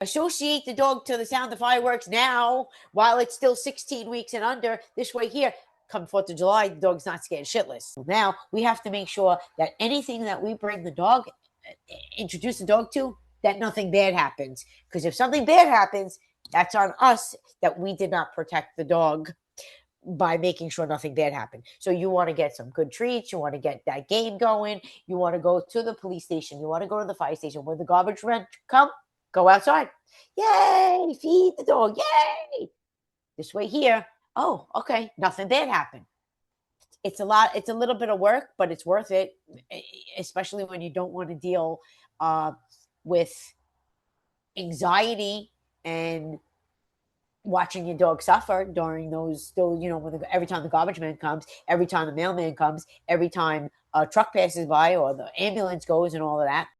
associate the dog to the sound of fireworks now while it's still 16 weeks and under. This way here, come 4th of July, the dog's not scared shitless. Now we have to make sure that anything that we bring the dog, introduce the dog to, that nothing bad happens. Because if something bad happens, that's on us that we did not protect the dog by making sure nothing bad happened. So you want to get some good treats. You want to get that game going. You want to go to the police station. You want to go to the fire station. When the garbage men come, go outside. Yay! Feed the dog. Yay! This way here. Oh, okay. Nothing bad happened. It's a lot. It's a little bit of work, but it's worth it, especially when you don't want to deal with anxiety and watching your dog suffer during those when every time the garbage man comes, every time the mailman comes, every time a truck passes by or the ambulance goes and all of that.